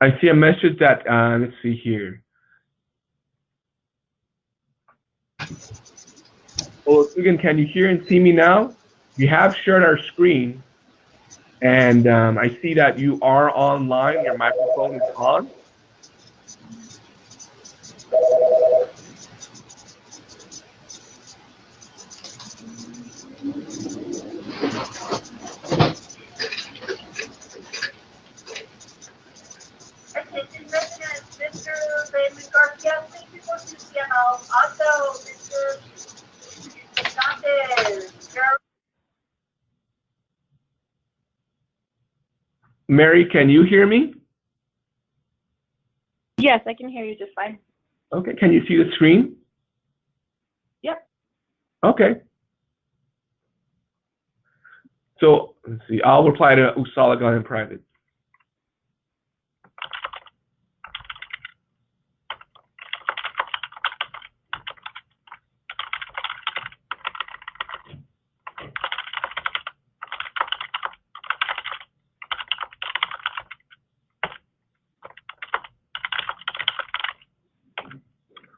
I see a message that, let's see here. Well, again, can you hear and see me now? We have shared our screen, and I see that you are online. Your microphone is on. Mary, can you hear me? Yes, I can hear you just fine. Okay, can you see the screen? Yep. Okay. So let's see, I'll reply to Usalagan in private.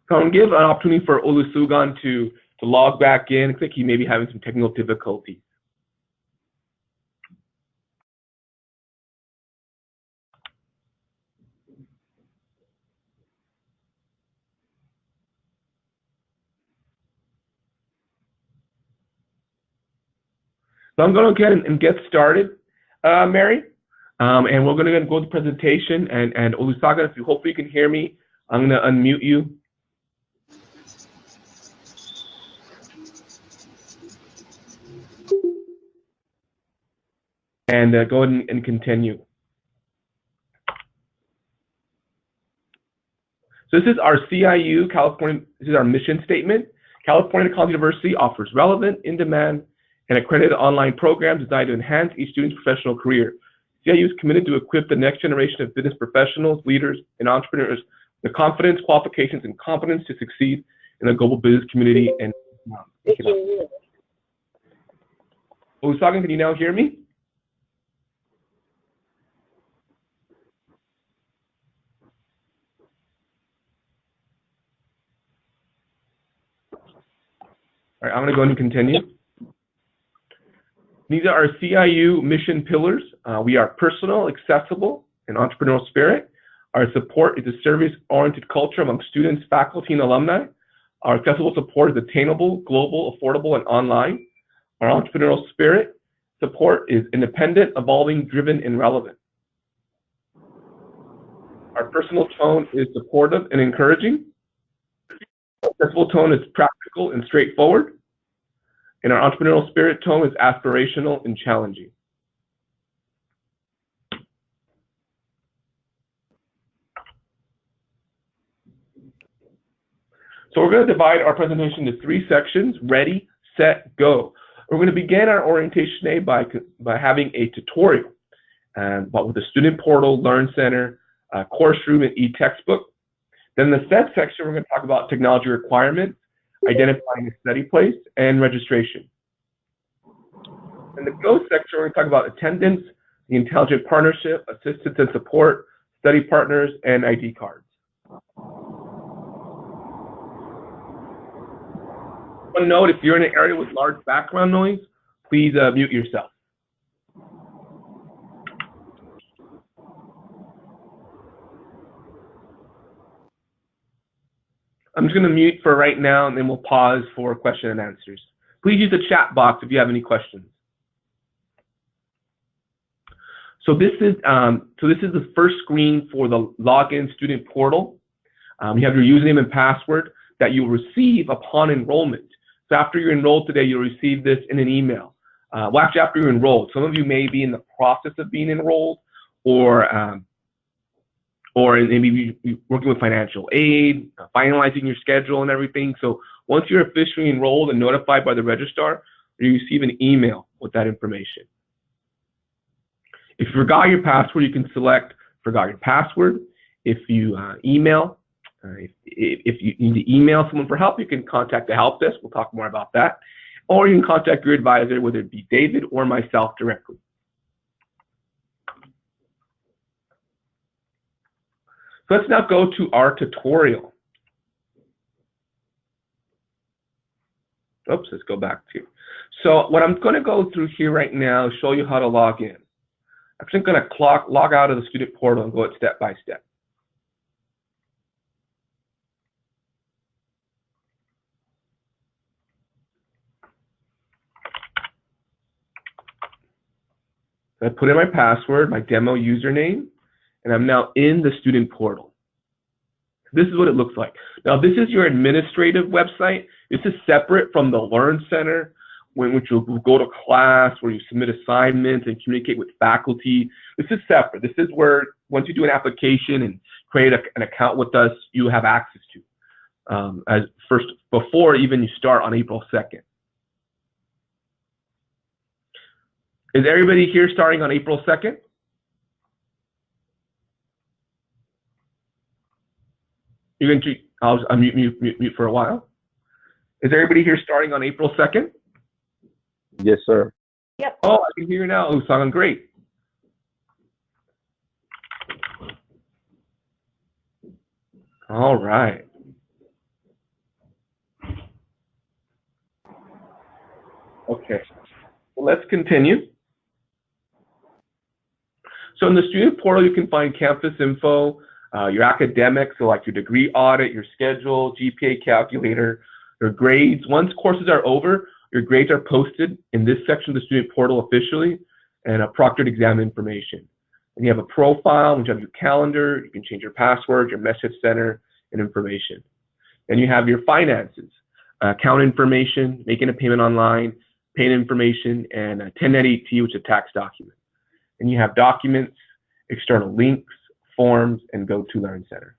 So I'm going to give an opportunity for Olusugan to log back in. I think he may be having some technical difficulties. So I'm going to go ahead and get started, Mary. And we're going to go to the presentation. And Olusagan, if you hopefully you can hear me, I'm going to unmute you. And go ahead and continue. So this is our CIU, California, this is our mission statement. California College University offers relevant, in-demand, and accredited online programs designed to enhance each student's professional career. CIU is committed to equip the next generation of business professionals, leaders, and entrepreneurs with the confidence, qualifications, and competence to succeed in the global business community. And Olusagan, can you now hear me? All right, I'm going to go ahead and continue. These are our CIU mission pillars. We are personal, accessible, and entrepreneurial spirit. Our support is a service-oriented culture among students, faculty, and alumni. Our accessible support is attainable, global, affordable, and online. Our entrepreneurial spirit support is independent, evolving, driven, and relevant. Our personal tone is supportive and encouraging. Accessible tone is practical and straightforward. And our entrepreneurial spirit tone is aspirational and challenging. So we're going to divide our presentation into 3 sections: ready, set, go. We're going to begin our orientation day by having a tutorial but with the student portal, Learn Center, course room, and e-textbook. Then the set section, we're going to talk about technology requirements, identifying a study place, and registration. In the go section, we're going to talk about attendance, the intelligent partnership, assistance and support, study partners, and ID cards. One note, if you're in an area with large background noise, please mute yourself. I'm just going to mute for right now, and then we'll pause for question and answers. Please use the chat box if you have any questions. So this is the first screen for the login student portal. You have your username and password that you'll receive upon enrollment. So after you're enrolled today, you'll receive this in an email. Well, actually, after you're enrolled, some of you may be in the process of being enrolled, or maybe you're working with financial aid, finalizing your schedule and everything. So once you're officially enrolled and notified by the registrar, you receive an email with that information. If you forgot your password, you can select forgot your password. If you if you need to email someone for help, you can contact the help desk. We'll talk more about that. Or you can contact your advisor, whether it be David or myself directly. So let's now go to our tutorial. Oops, let's go back to. So what I'm going to go through here right now is show you how to log in. I'm just going to log out of the student portal and go it step by step. I put in my password, my demo username, and I'm now in the student portal. This is what it looks like. Now, this is your administrative website. This is separate from the Learn Center, which you'll go to class, where you submit assignments and communicate with faculty. This is separate. This is where, once you do an application and create an account with us, you have access to, before even you start on April 2nd. Is everybody here starting on April 2nd? You're going to, I'll mute for a while. Is everybody here starting on April 2nd? Yes, sir. Yep. Oh, I can hear you now. Oh, sounding great. All right. Okay. Well, let's continue. So in the student portal, you can find campus info, your academics, so like your degree audit, your schedule, GPA calculator, your grades. Once courses are over, your grades are posted in this section of the student portal officially, and a proctored exam information. And you have a profile, which you have your calendar, you can change your password, your message center, and information. Then you have your finances, account information, making a payment online, payment information, and a 1098-T, which is a tax document. And you have documents, external links, forms, and Go to Learn Center.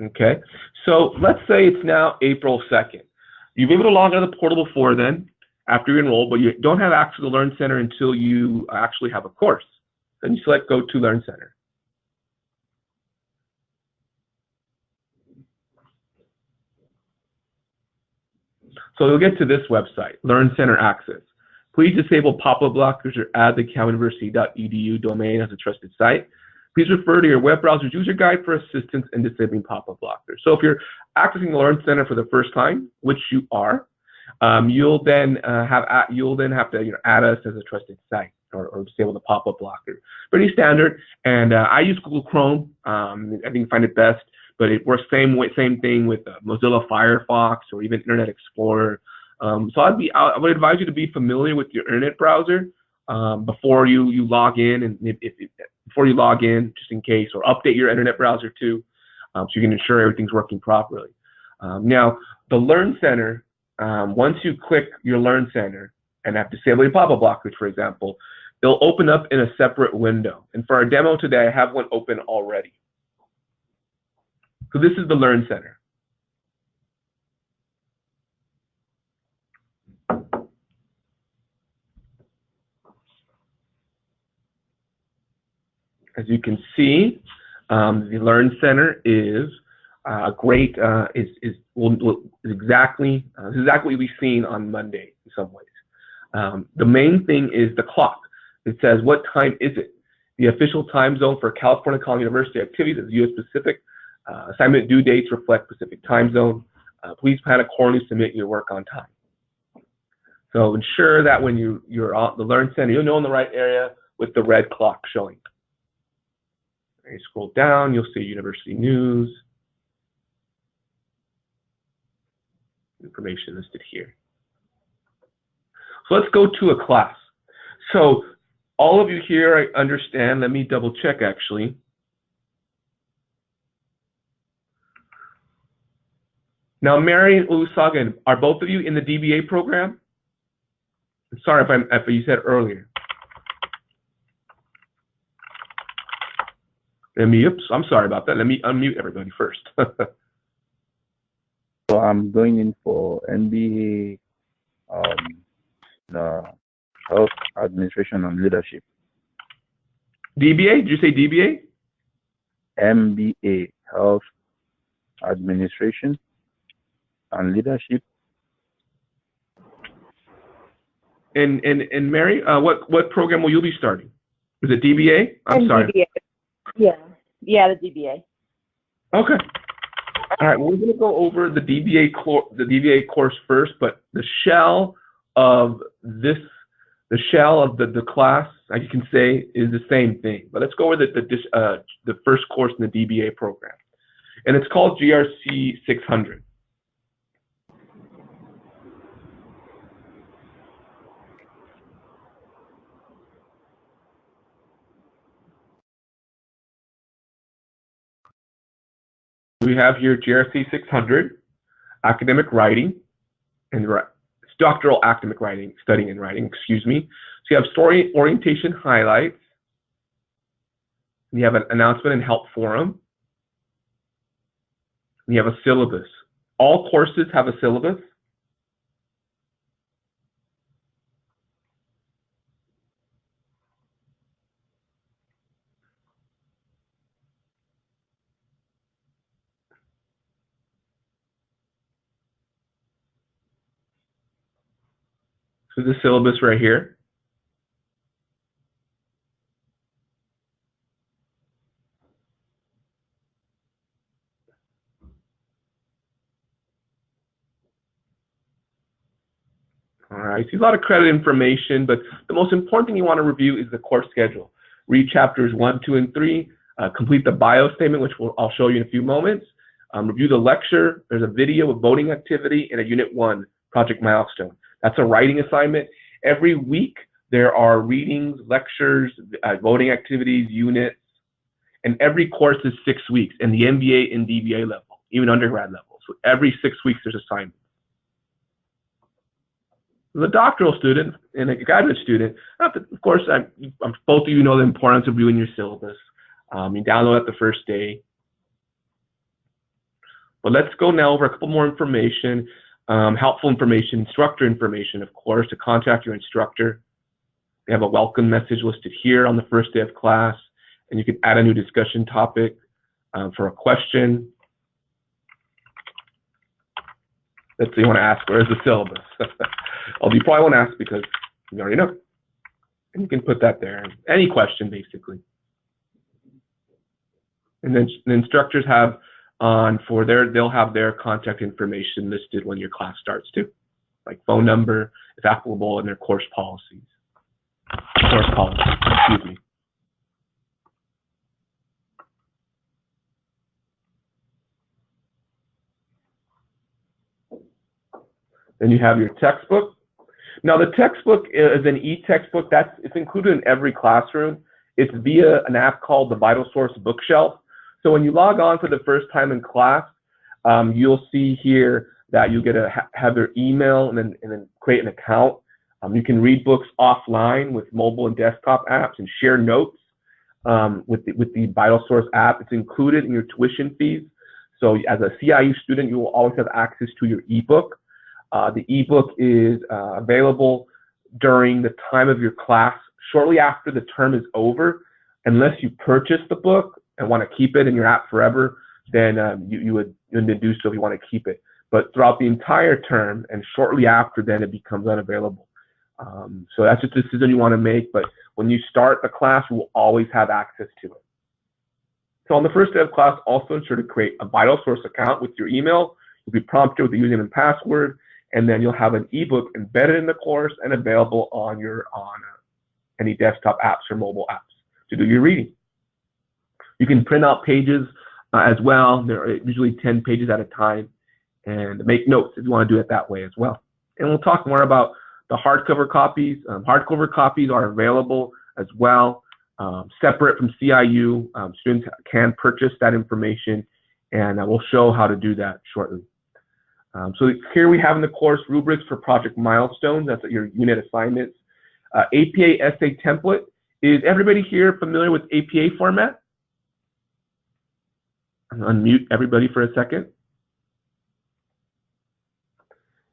Okay, so let's say it's now April 2nd. You've been able to log out of the portal before then, after you enroll, but you don't have access to the Learn Center until you actually have a course. Then you select Go to Learn Center. So you'll get to this website, Learn Center Access. Please disable pop-up blockers or add the caluniversity.edu domain as a trusted site. Please refer to your web browser's user guide for assistance in disabling pop-up blockers. So if you're accessing the Learn Center for the first time, which you are, you'll then have to add us as a trusted site or disable the pop-up blocker. Pretty standard, and I use Google Chrome. I think you find it best. But it works same thing with Mozilla Firefox or even Internet Explorer. So I would advise you to be familiar with your internet browser before you log in, and before you log in, just in case, or update your internet browser too, so you can ensure everything's working properly. Now, the Learn Center, once you click your Learn Center and have disabled pop-up blockers, for example, it'll open up in a separate window. And for our demo today, I have one open already. So this is the Learn Center. As you can see, the Learn Center is great. Is exactly this is exactly what we've seen on Monday in some ways. The main thing is the clock. It says what time is it? The official time zone for California College University activities is U.S. Pacific. Assignment due dates reflect Pacific time zone. Please plan accordingly, submit your work on time. So ensure that when you're on the Learn Center, you'll know in the right area with the red clock showing. You scroll down, you'll see university news. Information listed here. So let's go to a class. So all of you here, I understand, let me double check actually. Now, Mary and Ulusagan, are both of you in the DBA program? I'm sorry if you said earlier. Oops, I'm sorry about that. Let me unmute everybody first. So I'm going in for MBA, Health Administration and Leadership. DBA? Did you say DBA? MBA, Health Administration and Leadership. And Mary, what program will you be starting? Is it DBA? I'm sorry. DBA. Yeah, the DBA. Okay. All right. We're going to go over the DBA course first, but the shell of the class, as you can say, is the same thing. But let's go over the first course in the DBA program, and it's called GRC 600. We have here GRC 600, academic writing, and it's doctoral academic writing, studying and writing, excuse me. So you have story orientation highlights. You have an announcement and help forum. You have a syllabus. All courses have a syllabus. So the syllabus right here. All right, so a lot of credit information, but the most important thing you want to review is the course schedule. Read chapters 1, 2, and 3. Complete the bio statement, which I'll show you in a few moments. Review the lecture. There's a video with voting activity and a Unit 1 project milestone. That's a writing assignment. Every week there are readings, lectures, voting activities, units, and every course is 6 weeks in the MBA and DBA level, even undergrad level. So every 6 weeks there's assignments. The doctoral student and a graduate student, of course, both of you know the importance of reviewing your syllabus. You download it the first day. But let's go now over a couple more information, helpful information, instructor information, of course, to contact your instructor. They have a welcome message listed here on the first day of class, and you can add a new discussion topic for a question. Let's say you want to ask, where's the syllabus? Although you probably won't ask because you already know. And you can put that there. Any question, basically. And then the instructors have they'll have their contact information listed when your class starts too, like phone number, if applicable, and their course policies. Excuse me. Then you have your textbook. Now the textbook is an e-textbook. It's included in every classroom. It's via an app called the VitalSource Bookshelf. So when you log on for the first time in class, you'll see here that you get to have their email and then create an account. You can read books offline with mobile and desktop apps and share notes with the VitalSource app. It's included in your tuition fees. So as a CIU student, you will always have access to your ebook. The ebook is available during the time of your class, shortly after the term is over. Unless you purchase the book and want to keep it in your app forever, then you would do so if you want to keep it. But throughout the entire term and shortly after, then it becomes unavailable. So that's just a decision you want to make. But when you start the class, you will always have access to it. So on the first day of class, also ensure to create a VitalSource account with your email. You'll be prompted with the username and password, and then you'll have an ebook embedded in the course and available on any desktop apps or mobile apps to do your reading. You can print out pages as well. There are usually 10 pages at a time, and make notes if you want to do it that way as well. And we'll talk more about the hardcover copies. Hardcover copies are available as well, separate from CIU. Students can purchase that information, and we'll show how to do that shortly. So here we have in the course rubrics for project milestones. That's your unit assignments. APA essay template. Is everybody here familiar with APA format? Unmute everybody for a second.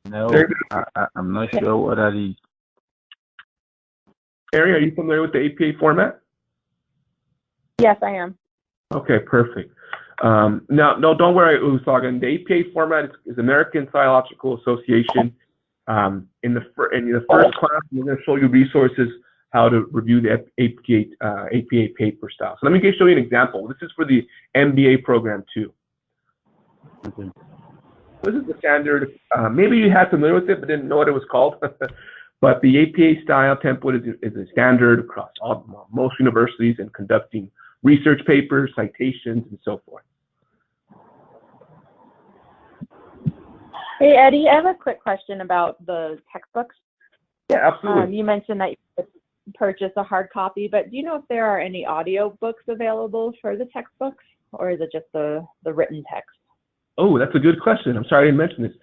No, I'm not sure what that is. Ari, are you familiar with the APA format? Yes, I am. Okay, perfect. No, don't worry, Usagan. The APA format is American Psychological Association In the first class, we're going to show you resources how to review the APA paper style. So let me show you an example. This is for the MBA program too. Okay. This is the standard. Maybe you had familiar with it, but didn't know what it was called. But the APA style template is a standard across most universities in conducting research papers, citations, and so forth. Hey, Eddie, I have a quick question about the textbooks. Yeah, absolutely. You mentioned that you could purchase a hard copy, but do you know if there are any audio books available for the textbooks, or is it just the written text? Oh, that's a good question. I'm sorry I didn't mention this.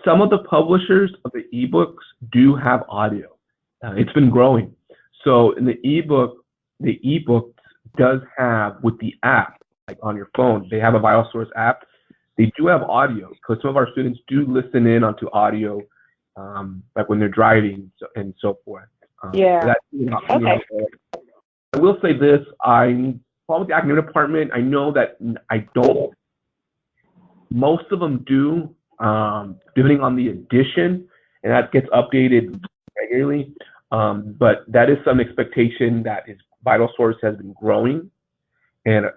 Some of the publishers of the ebooks do have audio. It's been growing. So in the ebook does have, with the app, like on your phone, they have a VitalSource app. They do have audio, because some of our students do listen in onto audio, like when they're driving and so forth. Yeah. Okay. I will say this, I'm with the academic department. I know that most of them do, depending on the edition, and that gets updated regularly. But that is some expectation that VitalSource has been growing and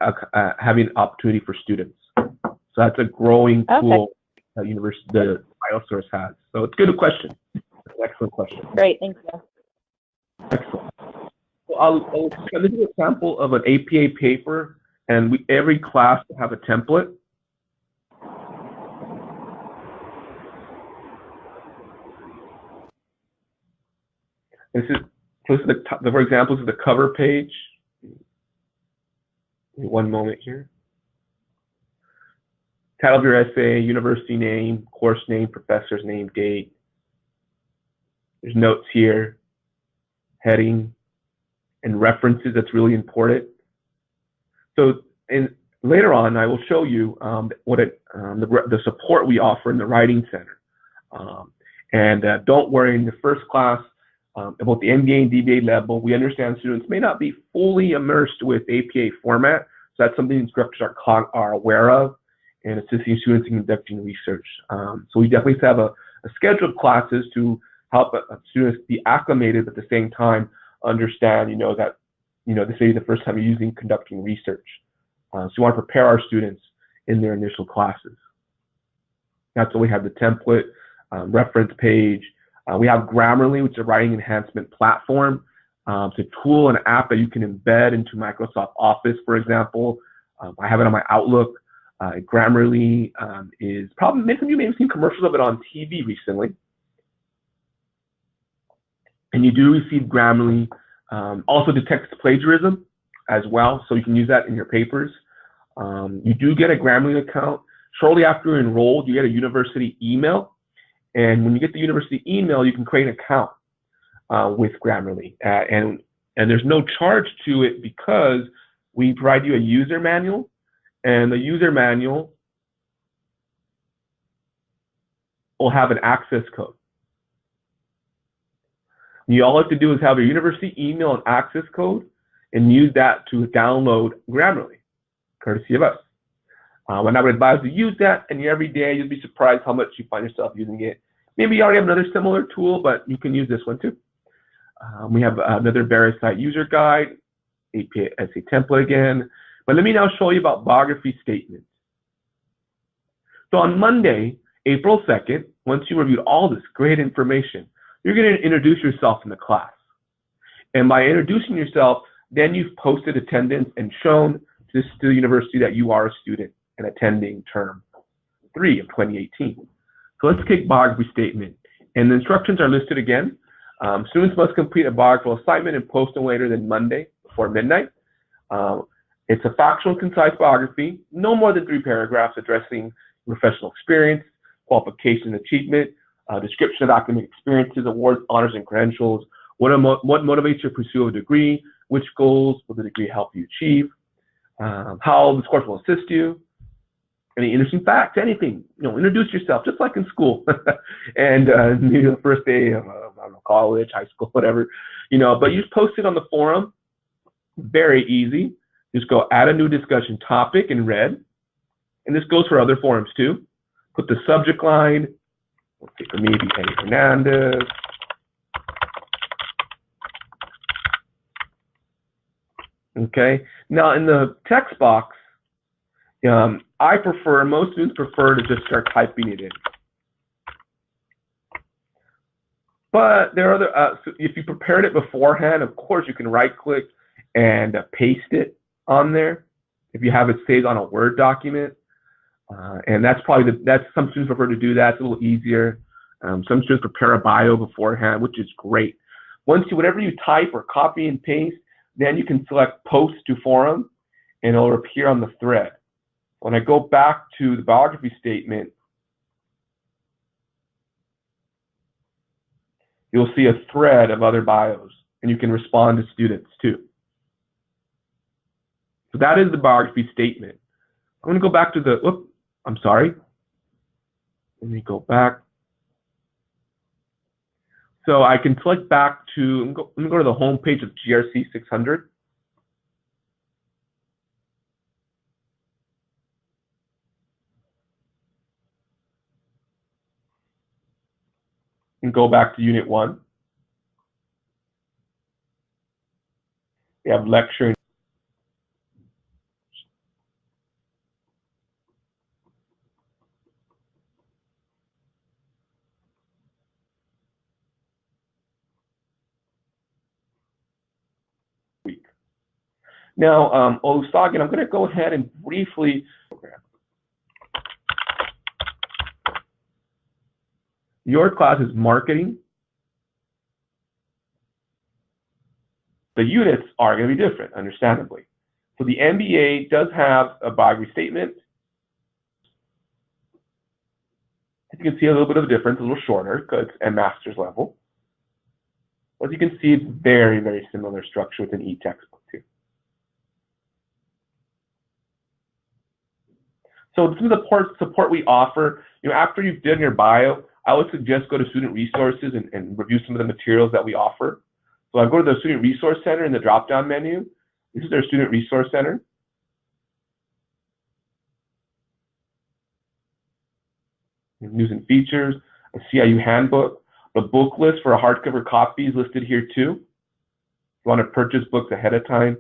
having an opportunity for students. So that's a growing tool that the VitalSource has. So it's a good question. It's an excellent question. Great, thank you. Excellent. So this is an example of an APA paper, and every class will have a template. This is for example, this is the cover page. One moment here. Title of your essay, university name, course name, professor's name, date. There's notes here, heading, and references. That's really important. So, later on, I will show you the support we offer in the Writing Center. Don't worry, in the first class, about the MBA and DBA level, we understand students may not be fully immersed with APA format, so that's something instructors are aware of and assisting students in conducting research. So we definitely have a scheduled classes to help students be acclimated, but at the same time understand, that this may be the first time you're conducting research. So we want to prepare our students in their initial classes. That's why we have the template, reference page. We have Grammarly, which is a writing enhancement platform. It's a tool and app that you can embed into Microsoft Office, for example. I have it on my Outlook. Grammarly is probably, many of you may have seen commercials of it on TV recently. And you do receive Grammarly. Also detects plagiarism as well, so you can use that in your papers. You do get a Grammarly account. Shortly after you're enrolled, you get a university email. And when you get the university email, you can create an account with Grammarly. And there's no charge to it because we provide you a user manual. And the user manual will have an access code. You all have to do is have a university email and access code and use that to download Grammarly, courtesy of us. And I would advise you to use that, and every day you'll be surprised how much you find yourself using it. Maybe you already have another similar tool, but you can use this one too. We have another VeriSite user guide, APA essay template again. But let me now show you about biography statements. So on Monday, April 2nd, once you reviewed all this great information, you're going to introduce yourself in the class. And by introducing yourself, then you've posted attendance and shown to the university that you are a student and attending term 3 of 2018. So let's take biography statement. And the instructions are listed again. Students must complete a biographical assignment and post no later than Monday before midnight. It's a factual and concise biography, no more than 3 paragraphs addressing professional experience, qualification, achievement, description of academic experiences, awards, honors, and credentials, what motivates you to pursue a degree, which goals will the degree help you achieve, how this course will assist you, any interesting facts, anything, introduce yourself, just like in school, and maybe the first day of, I don't know, college, high school, whatever, but you just post it on the forum, very easy. Just go add a new discussion topic in red, and this goes for other forums too. Put the subject line, let's see, for me, it'd be Eddie Hernandez. Okay, now in the text box, most students prefer to just start typing it in. But there are other, so if you prepared it beforehand, of course, you can right-click and paste it on there if you have it saved on a Word document. And that's probably, some students prefer to do that. It's a little easier. Some students prepare a bio beforehand, which is great. Whenever you type or copy and paste, then you can select Post to Forum, and it'll appear on the thread. When I go back to the biography statement, you'll see a thread of other bios, and you can respond to students too. So that is the biography statement. I'm going to go back to the, I'm sorry. Let me go back. So I can select back to, let me go to the home page of GRC 600. And go back to Unit 1. We have lecture. Week. Now, Olusogun, I'm going to go ahead and briefly program. Your class is marketing. The units are going to be different, understandably. So the MBA does have a biography statement. You can see a little bit of a difference, a little shorter because it's a master's level. But you can see it's very, very similar structure within e-textbook too. So some of the support we offer, after you've done your bio, I would suggest go to Student Resources and review some of the materials that we offer. So I go to the Student Resource Center in the drop-down menu. This is their Student Resource Center. News and features, a CIU handbook, the book list for a hardcover copy is listed here too. If you want to purchase books ahead of time,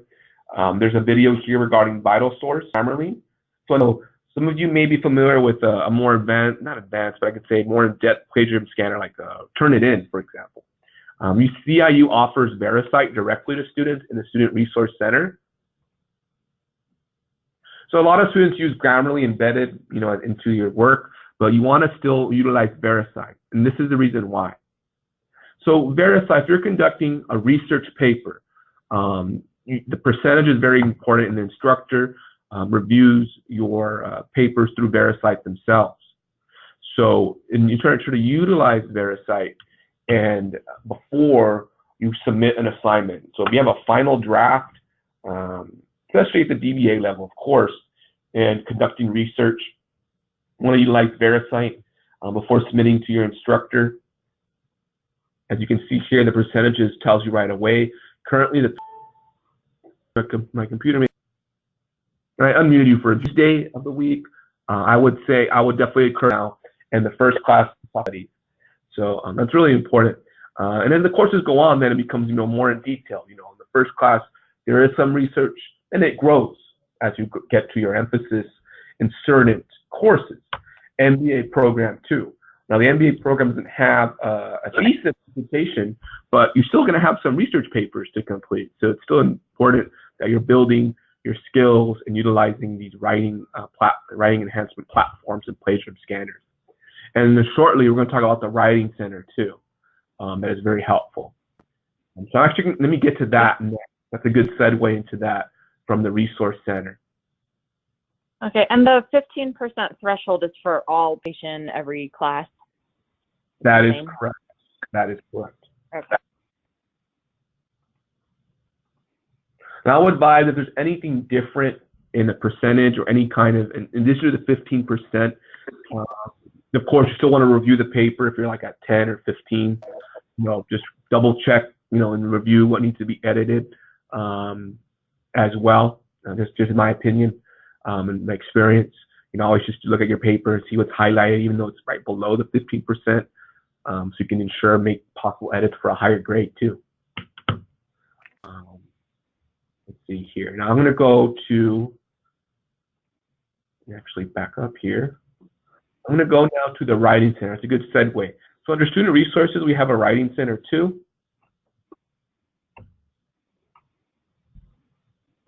there's a video here regarding Vital Source, Grammarly. So I know some of you may be familiar with a more advanced, not advanced, but I could say more in-depth plagiarism scanner like Turnitin, for example. CIU offers VeriCite directly to students in the Student Resource Center. So a lot of students use Grammarly embedded, into your work, but you want to still utilize VeriCite, and this is the reason why. So VeriCite, if you're conducting a research paper, the percentage is very important, and the instructor reviews your papers through VeriCite themselves. So, and you try to utilize VeriCite and before you submit an assignment. So if you have a final draft, especially at the DBA level, of course, and conducting research, you want to utilize VeriCite before submitting to your instructor. As you can see here, the percentages tells you right away. Currently, my computer. I unmuted you for this day of the week. I would say I would definitely occur now in the first class studies. So that's really important. And then the courses go on, then it becomes more in detail. In the first class, there is some research, and it grows as you get to your emphasis in certain courses. MBA program too. Now the MBA program doesn't have a thesis presentation, but you're still going to have some research papers to complete. So it's still important that you're building your skills and utilizing these writing enhancement platforms and plagiarism scanners. And then shortly, we're going to talk about the Writing Center too. That is very helpful. So actually, let me get to that next. That's a good segue into that from the Resource Center. Okay, and the 15% threshold is for all patient every class? That is correct. That is correct. Okay. Now, I would advise if there's anything different in the percentage or any kind of, in addition to the 15%, of course, you still want to review the paper if you're like at 10 or 15. Just double check, and review what needs to be edited as well. That's just my opinion and my experience. You can always just look at your paper and see what's highlighted, even though it's right below the 15%. So you can ensure make possible edits for a higher grade too. Let's see here. Now I'm going to go to, actually back up here. I'm going to go now to the Writing Center. It's a good segue. So under Student Resources, we have a Writing Center too.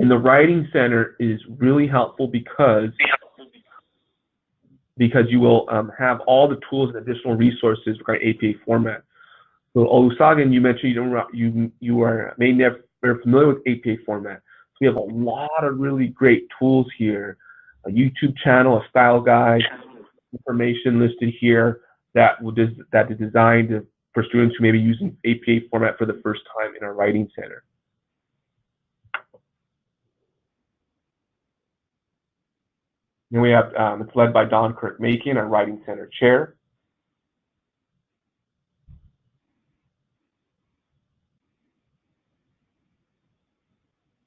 And the Writing Center is really helpful because you will have all the tools and additional resources regarding APA format. So Olusegun, you mentioned you are maybe never familiar with APA format. So we have a lot of really great tools here, a YouTube channel, a style guide, information listed here that is designed for students who may be using APA format for the first time in our Writing Center. And we have, it's led by Don Kirk-Makin, our Writing Center chair.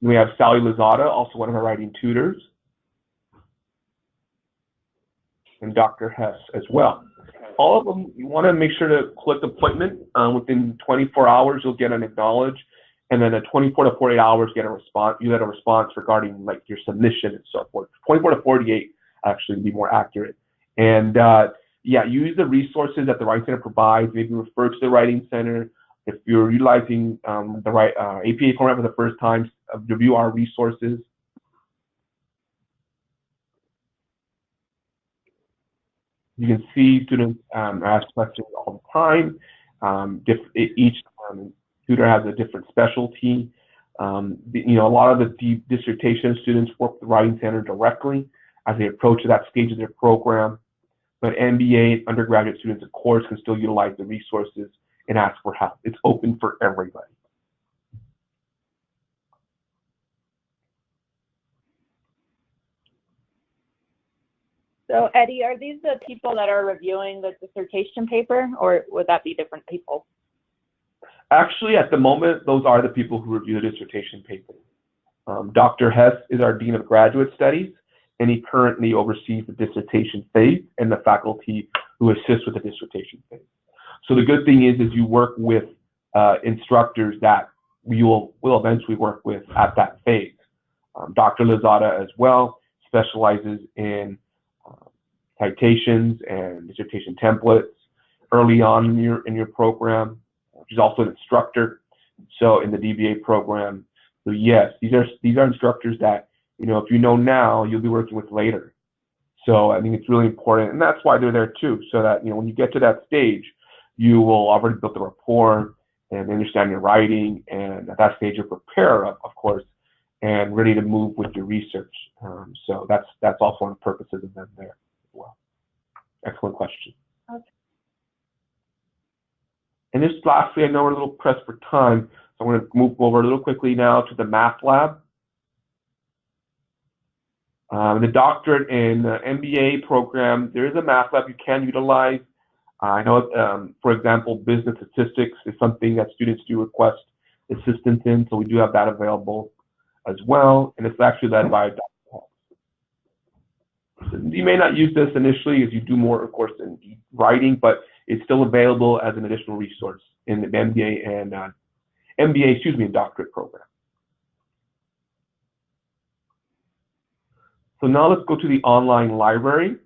And we have Sally Lozada, also one of our writing tutors. And Dr. Hess as well. All of them, you want to make sure to click appointment. Within 24 hours, you'll get an acknowledge. And then at 24 to 48 hours, you get a response regarding like your submission and so forth. 24 to 48, actually, to be more accurate. And yeah, use the resources that the Writing Center provides. Maybe refer to the Writing Center. If you're utilizing the right APA format for the first time, review our resources. You can see students ask questions all the time. Each tutor has a different specialty. You know, a lot of the dissertation students work with the Writing Center directly as they approach that stage of their program. But MBA undergraduate students, of course, can still utilize the resources and ask for help. It's open for everybody. So Eddie, are these the people that are reviewing the dissertation paper, or would that be different people? Actually, at the moment, those are the people who review the dissertation paper. Dr. Hess is our Dean of Graduate Studies, and he currently oversees the dissertation phase and the faculty who assist with the dissertation phase. So the good thing is you work with instructors that will eventually work with at that phase. Dr. Lozada as well specializes in citations and dissertation templates early on in your program. She's also an instructor, so in the DBA program. So yes, these are instructors that, you know, if you know now, you'll be working with later. So I think it's really important, and that's why they're there too, so that, you know, when you get to that stage, you will already build the rapport and understand your writing, and at that stage you're prepared, of course, and ready to move with your research. So that's also one of the purposes of them there as well. Excellent question. Okay. And just lastly, I know we're a little pressed for time, so I'm going to move over a little quickly now to the math lab. The doctorate and MBA program, there is a math lab you can utilize. I know, for example, business statistics is something that students do request assistance in, so we do have that available as well, and it's actually led by Dr. Hall. You may not use this initially as you do more, of course, in writing, but it's still available as an additional resource in the MBA and doctorate program. So now let's go to the online library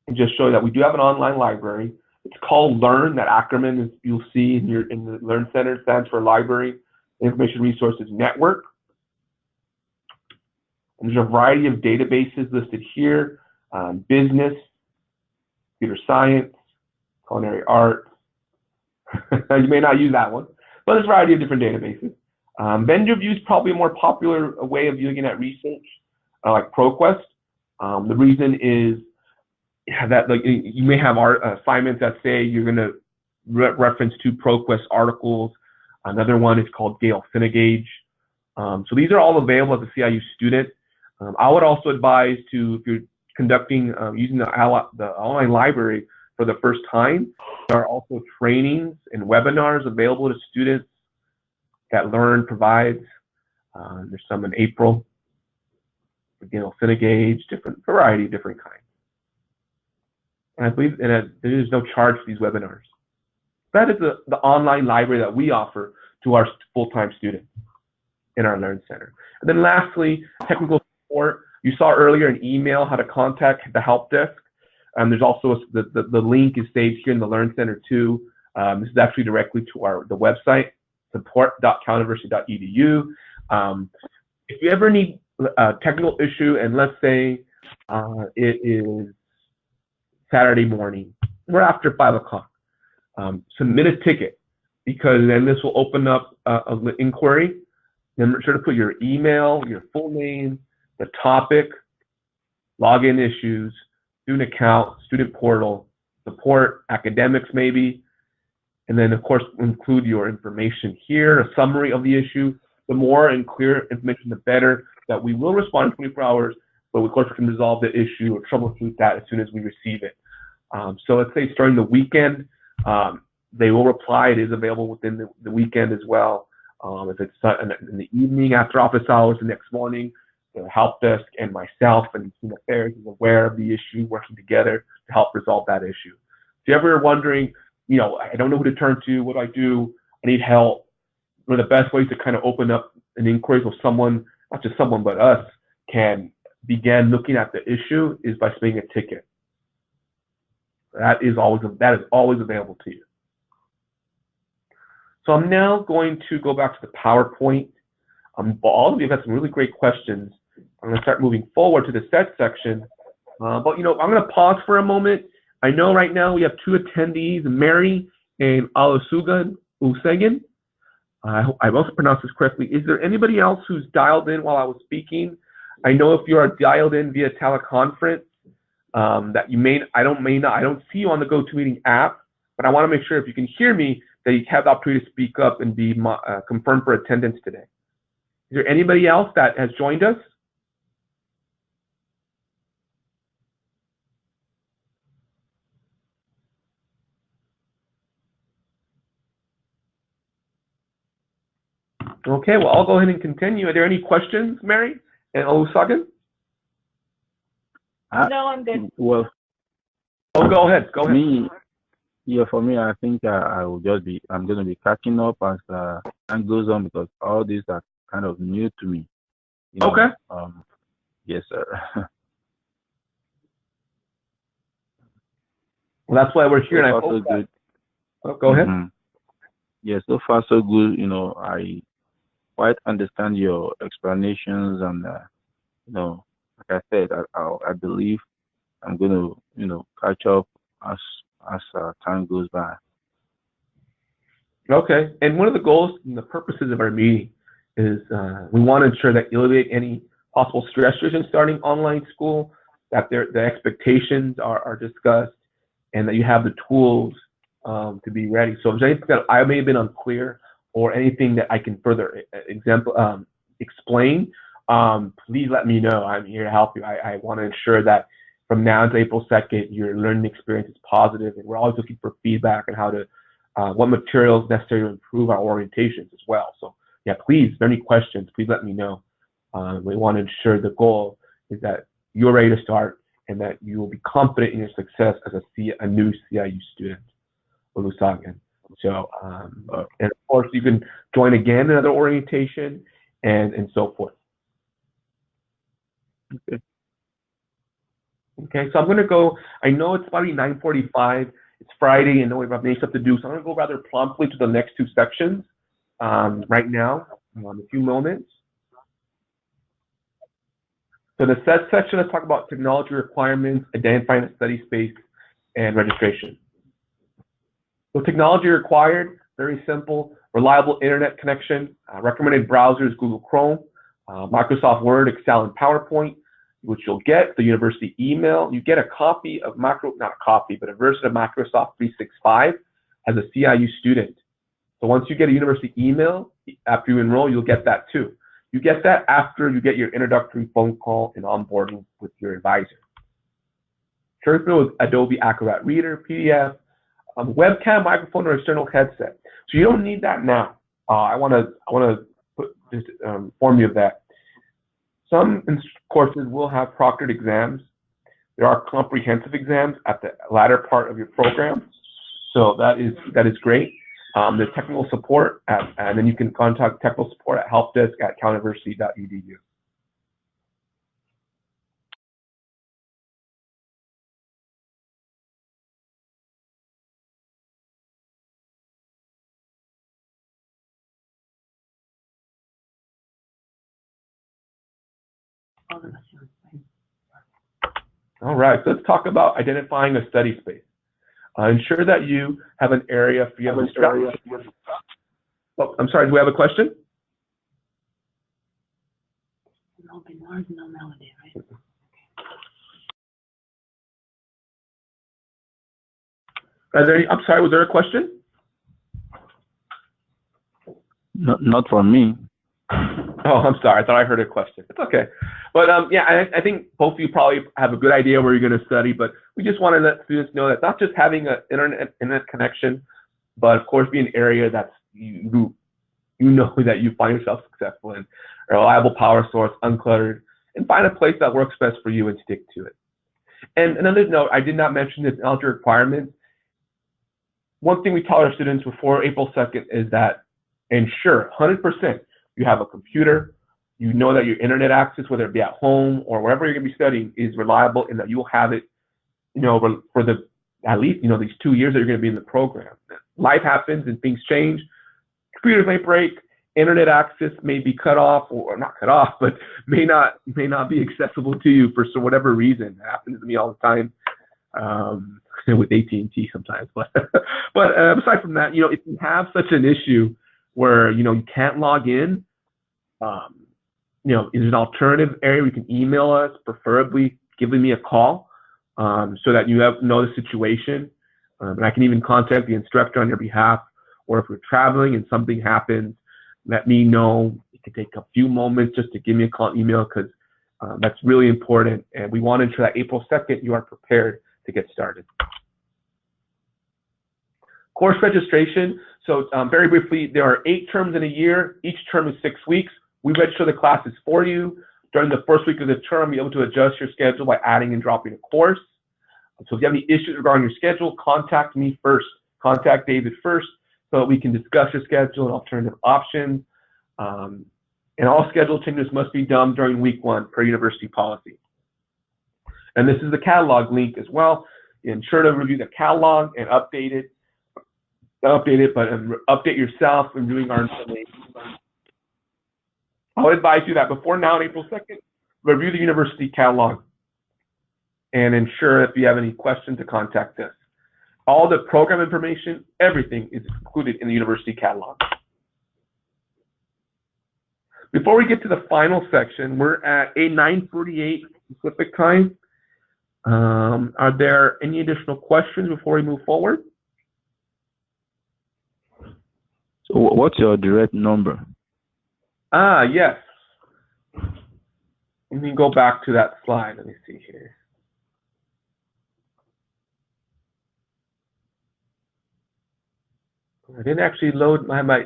and just show that we do have an online library. It's called Learn. That acronym is, you'll see in the Learn Center, stands for Library Information Resources Network. And there's a variety of databases listed here: business, computer science, culinary art. You may not use that one, but there's a variety of different databases. Vendor View is probably a more popular way of looking at research, like ProQuest. The reason is that, like, you may have assignments that say you're going to reference two ProQuest articles. Another one is called Gale Finagage. So these are all available as a CIU student. I would also advise if you're conducting, using the online library for the first time, there are also trainings and webinars available to students that Learn provides. There's some in April. Cine Gauge, different variety, different kinds. And I believe there is no charge for these webinars. That is the online library that we offer to our full-time students in our Learn Center. And then lastly, technical support. You saw earlier an email how to contact the help desk. There's also the link is saved here in the Learn Center too. This is actually directly to the website, support.caluniversity.edu. If you ever need a technical issue, and let's say it is Saturday morning, we're after 5 o'clock, submit a ticket, because then this will open up an inquiry. Then make sure to put your email, your full name, the topic, login issues, student account, student portal, support, academics maybe, and then of course include your information here, a summary of the issue. The more and clear information, the better. That we will respond in 24 hours, but of course we can resolve the issue or troubleshoot that as soon as we receive it. So let's say it's during the weekend, they will reply. It is available within the weekend as well. If it's in the evening after office hours, the next morning, the help desk and myself and Student Affairs is aware of the issue, working together to help resolve that issue. If you're ever wondering, I don't know who to turn to, what do I do? I need help. One of the best ways to kind of open up an inquiry so someone, not just someone, but us, can begin looking at the issue is by submitting a ticket. That is always available to you. So I'm now going to go back to the PowerPoint. All of you have had some really great questions. I'm going to start moving forward to the set section. But I'm going to pause for a moment. I know right now we have 2 attendees, Mary and Olusegun. I also pronounced this correctly. Is there anybody else who's dialed in while I was speaking? I know if you are dialed in via teleconference, that you I don't see you on the GoToMeeting app, but I want to make sure if you can hear me that you have the opportunity to speak up and be confirmed for attendance today. Is there anybody else that has joined us? Okay, well, I'll go ahead and continue. Are there any questions, Mary and Olusegun? No, I'm good. Well, go ahead. Go ahead. For me, I think I'm going to be catching up as time goes on, because all these are kind of new to me. Okay. Yes, sir. Well, that's why we're here, and I hope that. Go ahead. Mm-hmm. Yeah, so far so good. I quite understand your explanations, and like I said, I believe I'm going to catch up as time goes by. Okay, and one of the goals and the purposes of our meeting is we want to ensure that you alleviate any possible stressors in starting online school, that the expectations are discussed, and that you have the tools to be ready. So if there's anything that I may have been unclear or anything that I can further explain, please let me know. I'm here to help you. I want to ensure that from now until April 2nd, your learning experience is positive, and we're always looking for feedback on how to, what materials necessary to improve our orientations as well. So yeah, please, if there are any questions, please let me know. We want to ensure the goal is that you're ready to start and that you will be confident in your success as a new CIU student. Olusegun. So, and of course, you can join again another orientation and so forth. Okay. Okay, so I'm going to go, I know it's probably 9:45, it's Friday, and we have many stuff to do, so I'm going to go rather promptly to the next 2 sections right now, in a few moments. So the set section, let's talk about technology requirements, identifying a study space, and registration. So technology required, very simple, reliable internet connection, recommended browsers, Google Chrome, Microsoft Word, Excel, and PowerPoint, which you'll get, the university email. You get a copy of not a copy, but a version of Microsoft 365 as a CIU student. So once you get a university email, after you enroll, you'll get that too. You get that after you get your introductory phone call and onboarding with your advisor. Sure, with Adobe Acrobat Reader, PDF, webcam, microphone, or external headset. So you don't need that now. I want to inform you of that. Some courses will have proctored exams. There are comprehensive exams at the latter part of your program, so that is great. There's technical support, and then you can contact technical support at helpdesk@caluniversity.edu. All right, so let's talk about identifying a study space. Ensure that you have an area for your instruction. Oh, I'm sorry, do we have a question? No open words, no melody, right? I'm sorry, was there a question? Not from me. Oh, I'm sorry. I thought I heard a question. It's okay. But yeah, I think both of you probably have a good idea where you're going to study, but we just want to let students know that not just having an internet connection, but of course be an area that's you know that you find yourself successful in, a reliable power source, uncluttered, and find a place that works best for you and stick to it. And another note, I did not mention this in eligibility requirements. One thing we tell our students before April 2nd is that ensure 100% you have a computer, you know that your internet access, whether it be at home or wherever you're going to be studying, is reliable, and that you'll have it, for at least these 2 years that you're going to be in the program. Life happens and things change. Computers may break, internet access may be cut off, or not cut off, but may not be accessible to you for whatever reason. It happens to me all the time. With AT&T sometimes, but aside from that, if you have such an issue where you can't log in, is an alternative area. You can email us, preferably giving me a call, so that you know the situation, and I can even contact the instructor on your behalf. Or if we're traveling and something happens, let me know. It can take a few moments just to give me a call, email, because that's really important, and we want to ensure that April 2nd you are prepared to get started. Course registration. So very briefly, there are 8 terms in a year. Each term is 6 weeks. We register the classes for you. During the first week of the term, you'll be able to adjust your schedule by adding and dropping a course. So if you have any issues regarding your schedule, contact me first. Contact David first so that we can discuss your schedule and alternative options. And all schedule changes must be done during week 1 per university policy. And this is the catalog link as well. Ensure to review the catalog and update it. Update yourself in reviewing our information. I would advise you that before now on April 2nd, review the university catalog and ensure if you have any questions to contact us. All the program information, everything is included in the university catalog. Before we get to the final section, we're at 9:48 Pacific time. Are there any additional questions before we move forward? So what's your direct number? Yes. Let me go back to that slide. Let me see here. I didn't actually load my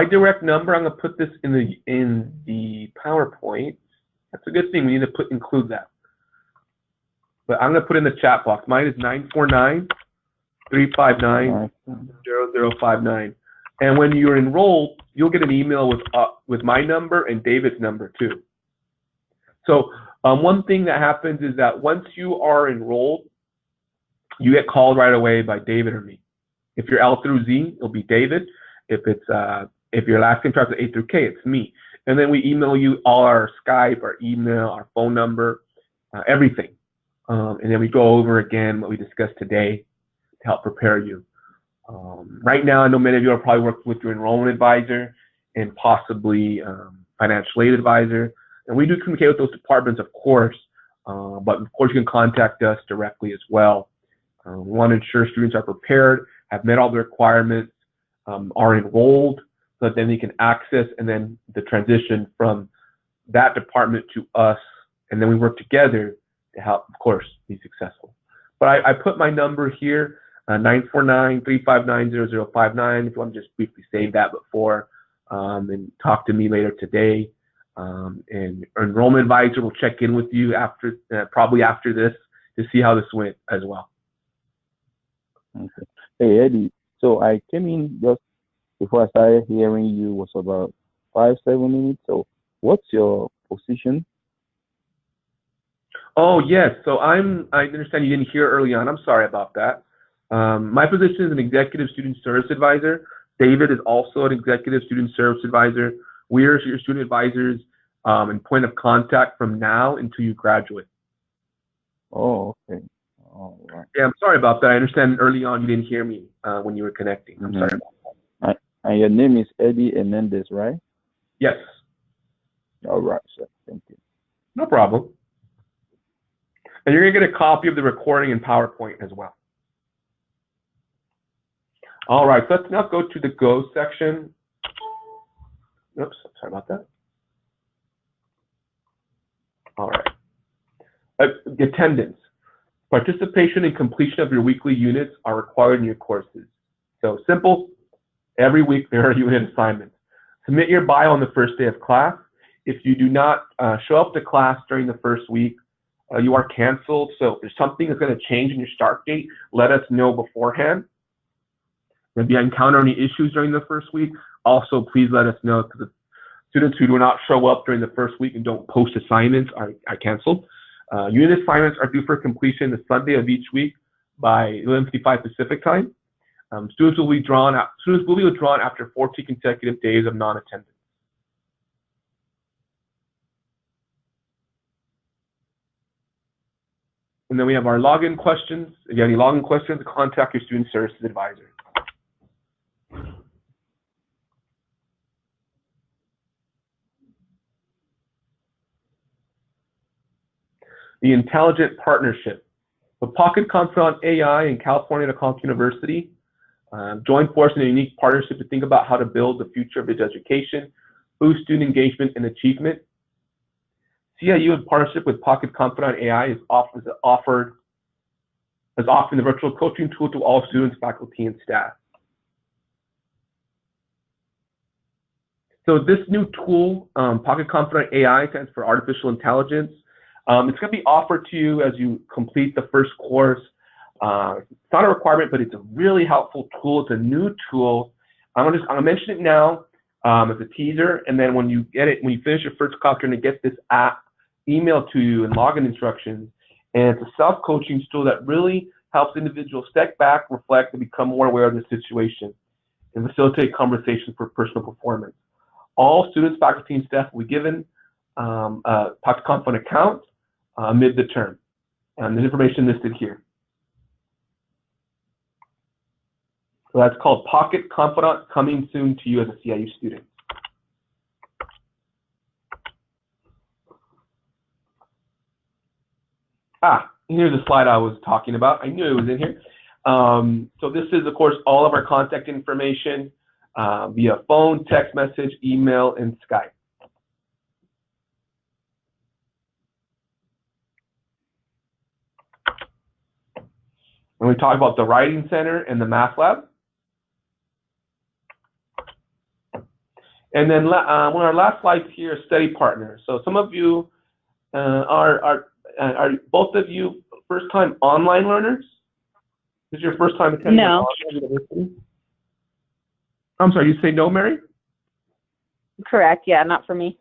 direct number. I'm gonna put this in the PowerPoint. That's a good thing. We need to include that. But I'm gonna put in the chat box. Mine is 949-359-0059. And when you're enrolled, you'll get an email with my number and David's number too. So one thing that happens is that once you are enrolled, you get called right away by David or me. If you're L through Z, it'll be David. If your last name starts with A through K, it's me. And then we email you all our Skype, our email, our phone number, everything. And then we go over again what we discussed today to help prepare you. Right now, I know many of you are probably working with your enrollment advisor and possibly financial aid advisor. And we do communicate with those departments, of course, but of course you can contact us directly as well. We want to ensure students are prepared, have met all the requirements, are enrolled, so that then they can access and then the transition from that department to us, and then we work together to help, of course, be successful. But I put my number here, 949-359-0059. If you want to just briefly save that before and talk to me later today. and our enrollment advisor will check in with you after, probably after this, to see how this went as well. Okay. Hey Eddie, so I came in just before I started hearing you was about 5-7 minutes. So what's your position? Oh, yes. So I understand you didn't hear early on. I'm sorry about that. My position is an executive student service advisor. David is also an executive student service advisor. We are your student advisors and point of contact from now until you graduate. Oh, okay. All right. Yeah, I'm sorry about that. I understand early on you didn't hear me when you were connecting. I'm sorry about that. And your name is Eddie Hernandez, right? Yes. All right, sir. Thank you. No problem. And you're going to get a copy of the recording in PowerPoint as well. All right, so let's now go to the Go section. Oops, sorry about that. All right. Attendance. Participation and completion of your weekly units are required in your courses. So simple, every week there are unit assignments. Submit your bio on the first day of class. If you do not show up to class during the first week, you are canceled. So if there's something that's going to change in your start date, let us know beforehand. If you encounter any issues during the first week, also please let us know, because the students who do not show up during the first week and don't post assignments are canceled. Unit assignments are due for completion the Sunday of each week by 11:55 Pacific time. Students will be withdrawn after 14 consecutive days of non-attendance. And then we have our login questions. If you have any login questions, contact your student services advisor. The Intelligent Partnership. The Pocket Confidant AI and California Decompton University joined forces in a unique partnership to think about how to build the future of digital education, boost student engagement and achievement. CIU, in partnership with Pocket Confidant AI, is offering the virtual coaching tool to all students, faculty, and staff. So this new tool, Pocket Confidant AI, stands for Artificial Intelligence. It's going to be offered to you as you complete the first course. It's not a requirement, but it's a really helpful tool. It's a new tool. I'm gonna mention it now as a teaser, and then when you get it, when you finish your first class, you're gonna get this app emailed to you and login instructions. And it's a self-coaching tool that really helps individuals step back, reflect, and become more aware of the situation and facilitate conversations for personal performance. All students, faculty, and staff will be given a Pocket Confidant account mid the term. And the information listed here. So that's called Pocket Confidant, coming soon to you as a CIU student. Here's the slide I was talking about. I knew it was in here. So this is, of course, all of our contact information via phone, text message, email, and Skype. When we talk about the Writing Center and the Math Lab. And then one of our last slides here is study partners. So some of you are both of you first-time online learners? This is your first time attending an online university? I'm sorry, you say no, Mary? Correct, yeah, not for me.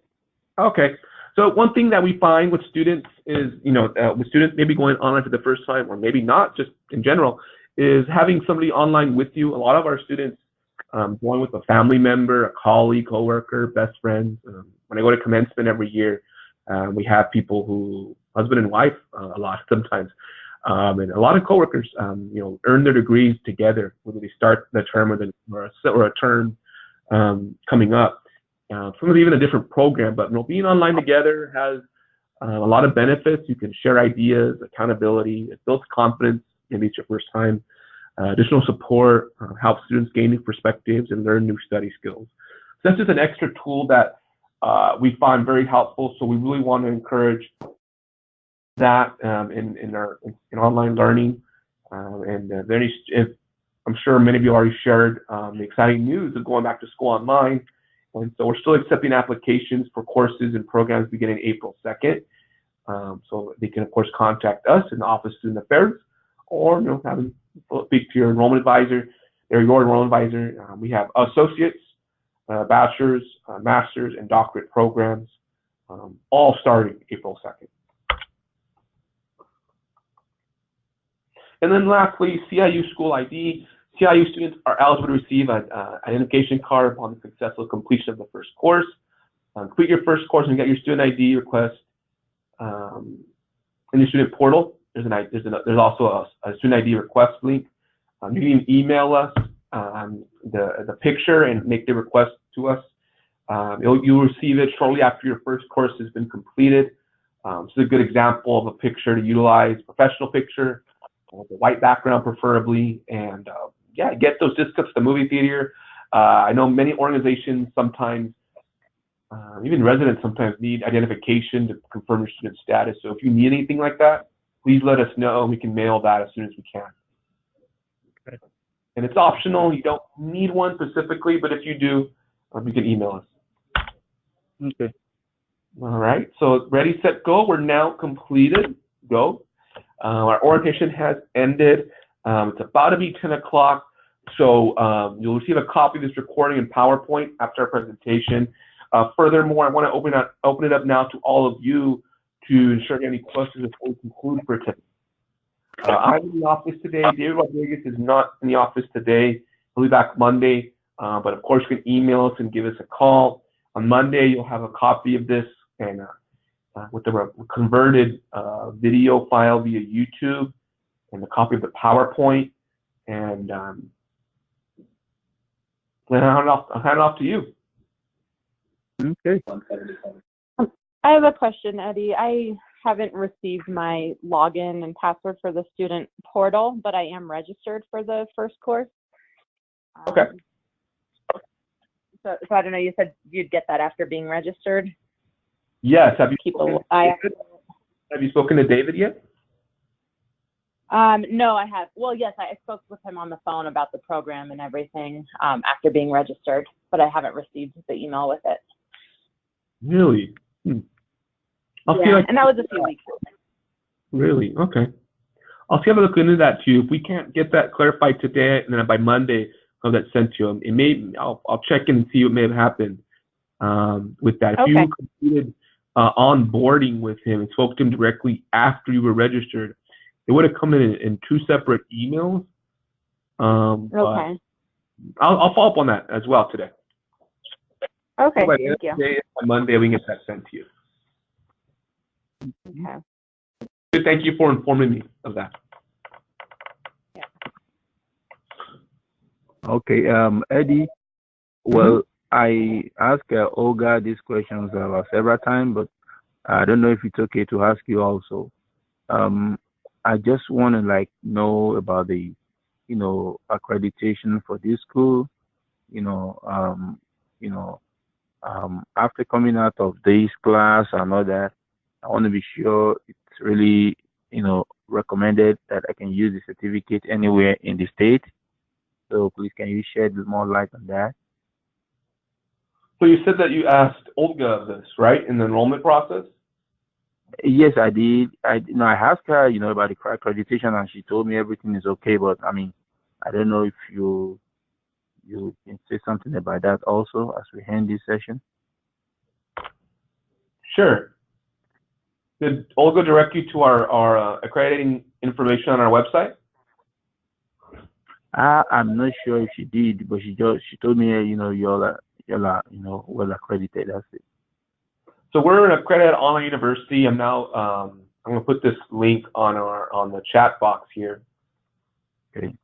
Okay. So one thing that we find with students is, with students maybe going online for the first time, or maybe not, just in general, is having somebody online with you. A lot of our students join with a family member, a colleague, coworker, best friend. When I go to commencement every year, we have people who, husband and wife, a lot sometimes, and a lot of coworkers, earn their degrees together, whether they start the term or a term coming up. Some of even a different program, but being online together has a lot of benefits. You can share ideas, accountability, it builds confidence. Maybe it's your first time. Additional support helps students gain new perspectives and learn new study skills. So that's just an extra tool that we find very helpful. So we really want to encourage that in online learning. I'm sure many of you already shared the exciting news of going back to school online. And so we're still accepting applications for courses and programs beginning April 2nd. So they can, of course, contact us in the Office of Student Affairs, or speak to your enrollment advisor. They're your enrollment advisor. We have associates, bachelor's, master's, and doctorate programs, all starting April 2nd. And then lastly, CIU School ID. CIU students are eligible to receive an identification card upon the successful completion of the first course. Complete your first course and get your student ID request in the student portal. There's also a student ID request link. You can email us the picture and make the request to us. You'll receive it shortly after your first course has been completed. This is a good example of a picture to utilize, professional picture, with a white background preferably, and yeah, get those discounts to the movie theater. I know many organizations sometimes, even residents sometimes need identification to confirm your student status. So if you need anything like that, please let us know. We can mail that as soon as we can. Okay. And it's optional. You don't need one specifically, but if you do, you can email us. Okay. All right. So ready, set, go. We're now completed. Go. Our orientation has ended. It's about to be 10 o'clock. So you'll receive a copy of this recording in PowerPoint after our presentation. Furthermore, I want to open it up now to all of you to ensure any questions before we conclude for today. I'm in the office today. David Rodriguez is not in the office today. He'll be back Monday. But of course, you can email us and give us a call. On Monday, you'll have a copy of this and with the converted video file via YouTube and a copy of the PowerPoint. And I'll hand it off to you. Okay. I have a question, Eddie. I haven't received my login and password for the student portal, but I am registered for the first course. Okay. So I don't know, you said you'd get that after being registered? Yes. Have you spoken to David yet? No, I have. Well, yes, I spoke with him on the phone about the program and everything after being registered, but I haven't received the email with it. Really? Yeah, and that was a few weeks ago. Really? Okay. I'll see if I look into that too. If we can't get that clarified today, and then by Monday, I'll have that sent to him. It may. I'll check in and see what may have happened with that. If you completed onboarding with him and spoke to him directly after you were registered, it would have come in two separate emails. Okay. I'll follow up on that as well today. Okay, so thank you. Today, on Monday, we can get that sent to you. Okay. Good, thank you for informing me of that. Yeah. Okay, Eddie. Well, I asked Olga these questions several times, but I don't know if it's okay to ask you also. I just want to know about the, accreditation for this school. After coming out of this class and all that, I want to be sure it's really, recommended that I can use the certificate anywhere in the state. So please, can you shed more light on that? So you said that you asked Olga this, right, in the enrollment process? Yes, I did. I asked her, about the accreditation, and she told me everything is okay. But I mean, I don't know if you can say something about that also as we end this session. Sure. Did Olga direct you to our accrediting information on our website? I'm not sure if she did, but she told me, you're well accredited. That's it. So we're an accredited online university. I'm now I'm going to put this link on the chat box here. Okay.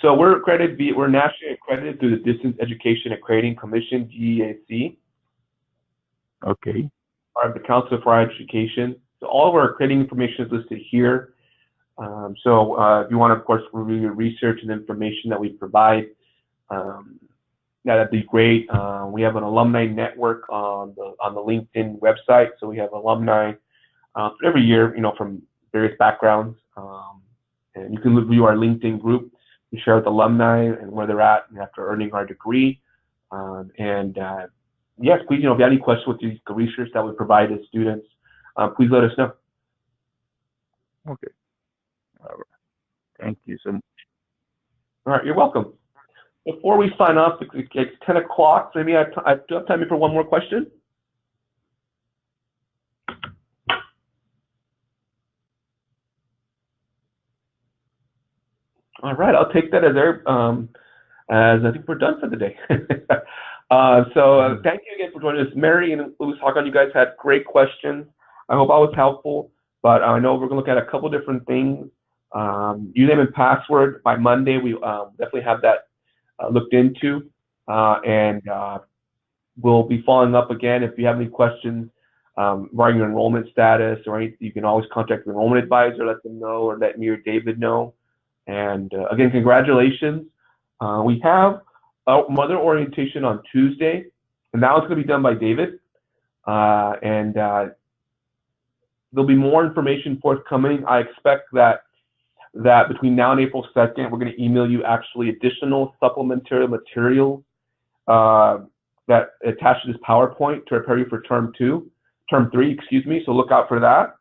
So we're nationally accredited through the Distance Education Accrediting Commission, DEAC. Okay. Part of the Council for Higher Education. So all of our accrediting information is listed here. If you want to, of course, review your research and information that we provide, that'd be great. We have an alumni network on the LinkedIn website. So we have alumni every year, from various backgrounds. And you can review our LinkedIn group. We share with alumni and where they're at after earning our degree. Yes, please, if you have any questions with the research that we provide to students, please let us know. Okay. All right. Thank you so much. All right, you're welcome. Before we sign off, it's 10 o'clock, so maybe I do have time for one more question. All right, I'll take that as I think we're done for the day. Thank you again for joining us. Mary and Louis Hakan, you guys had great questions. I hope I was helpful, but I know we're going to look at a couple different things. Username and password by Monday, we definitely have that looked into, and we'll be following up again. If you have any questions regarding your enrollment status or anything, you can always contact the enrollment advisor, let them know, or let me or David know. And again, congratulations. We have mother orientation on Tuesday, and that one's going to be done by David. There'll be more information forthcoming. I expect that between now and April 2nd, we're going to email you actually additional supplementary materials that attach to this PowerPoint to prepare you for term 3, excuse me. So look out for that.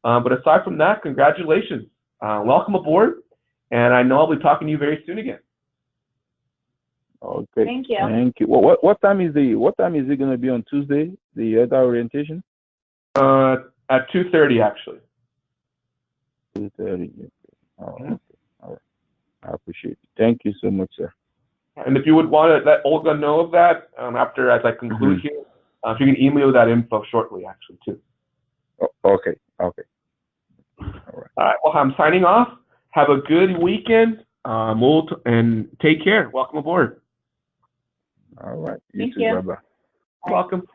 But aside from that, congratulations. Welcome aboard. And I know I'll be talking to you very soon again. Okay. Thank you. Thank you. What time is it going to be on Tuesday? The other orientation? At 2:30 actually. 2:30. Oh, okay. All right. I appreciate it. Thank you so much, sir. And if you would want to let Olga know of that as I conclude here, you can email that info shortly actually too. Oh, okay. Okay. All right. All right. Well, I'm signing off. Have a good weekend. And take care. Welcome aboard. All right. Thank you. Bye-bye. Welcome.